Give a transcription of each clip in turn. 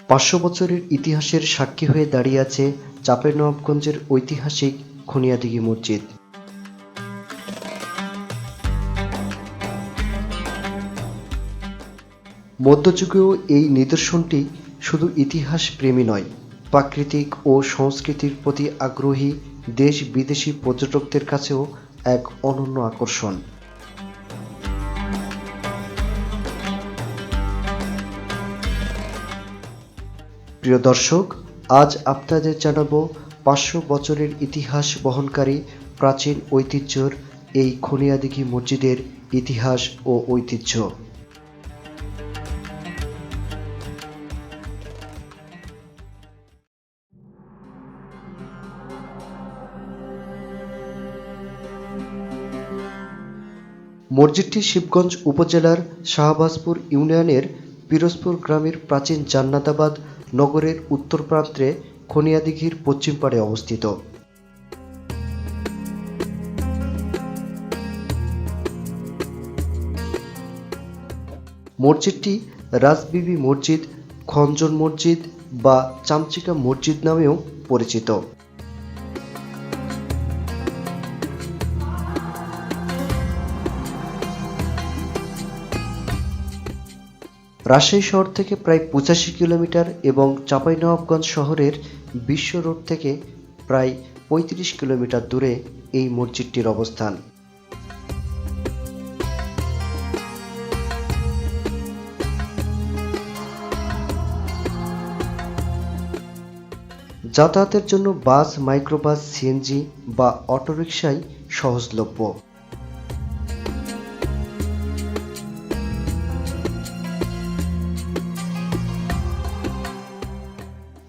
৫০০ বছরের ইতিহাসের সাক্ষী হয়ে দাঁড়িয়ে আছে চাঁপাইনবাবগঞ্জের ঐতিহাসিক খুনিয়াদিঘি মসজিদ। মধ্যযুগেও এই নিদর্শনটি শুধু ইতিহাস প্রেমী নয়, প্রাকৃতিক ও সংস্কৃতির প্রতি আগ্রহী দেশ বিদেশি পর্যটকদের কাছেও এক অনন্য আকর্ষণ। প্রিয় দর্শক, আজ আপনাদের জানাবো ৫০০ বছরের ইতিহাস বহনকারী প্রাচীন ঐতিহ্যর এই খুনিয়াদিঘি মসজিদের ইতিহাস ও ঐতিহ্য। মসজিদটি শিবগঞ্জ উপজেলার শাহবাজপুর ইউনিয়নের পিরোজপুর গ্রামের প্রাচীন জান্নাতাবাদ নগরের উত্তর প্রান্তে খুনিয়াদিঘির পশ্চিম পাড়ে অবস্থিত। মসজিদটি রাজবিবি মসজিদ, খঞ্জন মসজিদ বা চামচিকা মসজিদ নামেও পরিচিত। রাজশাহী শহর থেকে প্রায় ৮৫ কিলোমিটার এবং চাঁপাইনবাবগঞ্জ শহরের বিশ্ব রোড থেকে প্রায় ৩৫ কিলোমিটার দূরে এই মসজিদটির অবস্থান। যাতায়াতের জন্য বাস, মাইক্রোবাস, সিএনজি বা অটোরিকশাই সহজলভ্য।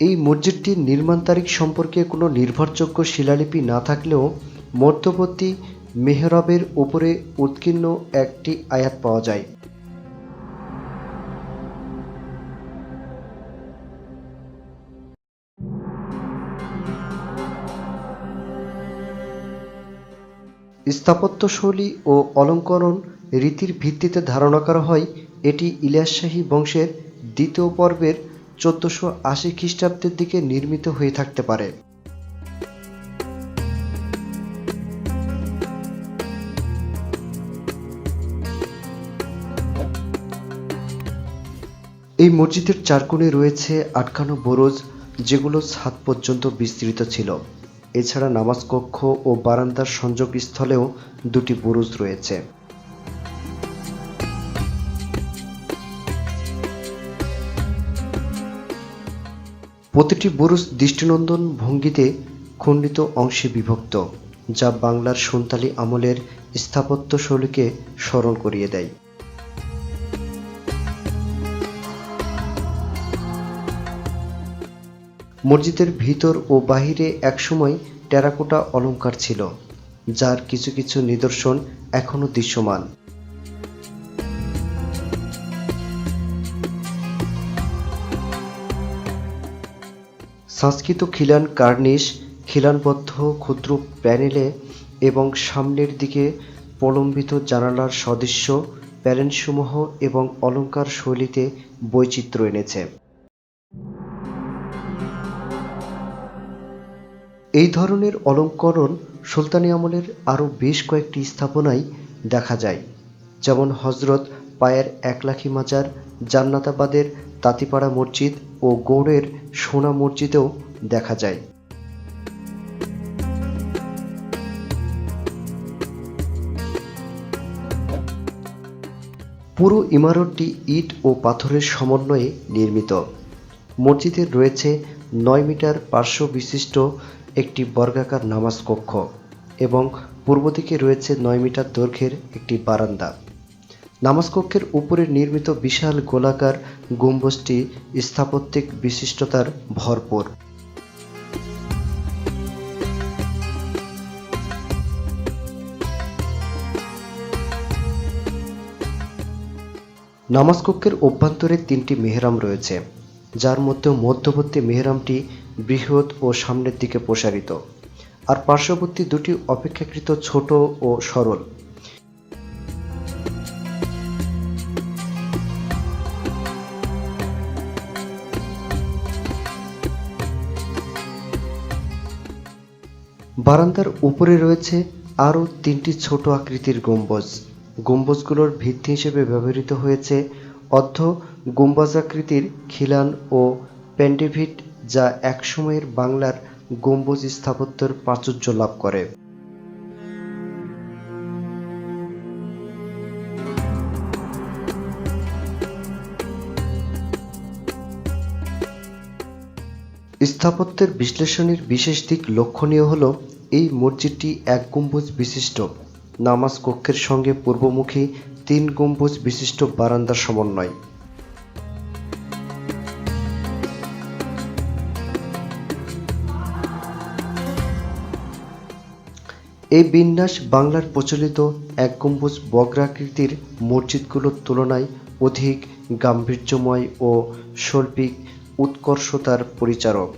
এই মসজিদটির নির্মাণ তারিখ সম্পর্কে কোনো নির্ভরযোগ্য শিলালিপি না থাকলেও মধ্যবর্তী মেহরাবের উপরে উৎকীর্ণ একটি আয়াত পাওয়া যায়। স্থাপত্যশৈলী ও অলঙ্করণ রীতির ভিত্তিতে ধারণা করা হয় এটি ইলিয়াস শাহী বংশের দ্বিতীয় পর্বের ১৪৮০ খ্রিস্টাব্দের দিকে নির্মিত হয়ে থাকতে পারে। এই মসজিদের চারকোণে রয়েছে আটখানো বুরুজ, যেগুলো ছাদ পর্যন্ত বিস্তৃত ছিল। এছাড়া নামাজ কক্ষ ও বারান্দার সংযোগস্থলেও দুটি বুরুজ রয়েছে। প্রতিটি বুরুজ দৃষ্টিনন্দন ভঙ্গিতে খণ্ডিত অংশে বিভক্ত, যা বাংলার সুন্তালি আমলের স্থাপত্যশৈলীকে স্মরণ করিয়ে দেয়। মসজিদের ভিতর ও বাহিরে একসময় টেরাকোটা অলঙ্কার ছিল, যার কিছু কিছু নিদর্শন এখনো দৃশ্যমান। সংস্কৃত খিলান কার্নিশ, খিলানবদ্ধ ক্ষুদ্র প্যানেলে এবং সামনের দিকে প্রলম্বিত জানালার সদৃশ্য প্যানেলসমূহ এবং অলঙ্কার শৈলীতে বৈচিত্র্য এনেছে। এই ধরনের অলঙ্করণ সুলতানি আমলের আরও বেশ কয়েকটি স্থাপনায় দেখা যায়, যেমন হজরত পায়ের একলাখি মাজার, জান্নাতাবাদের তাঁতিপাড়া মসজিদ ও গৌড়ের সোনা মসজিদেও দেখা যায়। পুরো ইমারতটি ইট ও পাথরের সমন্বয়ে নির্মিত। মসজিদের রয়েছে ৯ মিটার পার্শ্ব বিশিষ্ট একটি বর্গাকার নামাজ কক্ষ এবং পূর্ব দিকে রয়েছে ৯ মিটার দৈর্ঘ্যের একটি বারান্দা। নামাজ কক্ষের উপরে নির্মিত বিশাল গোলাকার গম্বুজটি স্থাপত্যিক বিশিষ্টতার ভরপুর। নামাজ কক্ষের অভ্যন্তরে ৩টি মেহরাম রয়েছে, যার মধ্যে মধ্যবর্তী মেহরামটি বৃহৎ ও সামনের দিকে প্রসারিত, আর পার্শ্ববর্তী দুটি অপেক্ষাকৃত ছোট ও সরল। বারান্দার উপরে রয়েছে আরও 3টি ছোট আকৃতির গম্বুজ। গম্বুজগুলোর ভিত্তি হিসেবে ব্যবহৃত হয়েছে অর্ধ গম্বুজাকৃতির খিলান ও প্যান্ডেভিট, যা একসময়ের বাংলার গম্বুজ স্থাপত্যের প্রাচুর্য লাভ করে। স্থাপত্যের বিশ্লেষণের বিশেষ দিক লক্ষণীয় হল এই মসজিদটি এক গম্বুজ বিশিষ্ট নামাজ কক্ষের সঙ্গে পূর্বমুখী 3 গম্বুজ বিশিষ্ট বারান্দার সমন্বয়। এই বিন্যাস বাংলার প্রচলিত এক গম্বুজ বর্গাকৃতির মসজিদগুলোর তুলনায় অধিক গাম্ভীর্যময় ও শৈল্পিক উৎকর্ষতার পরিচারক।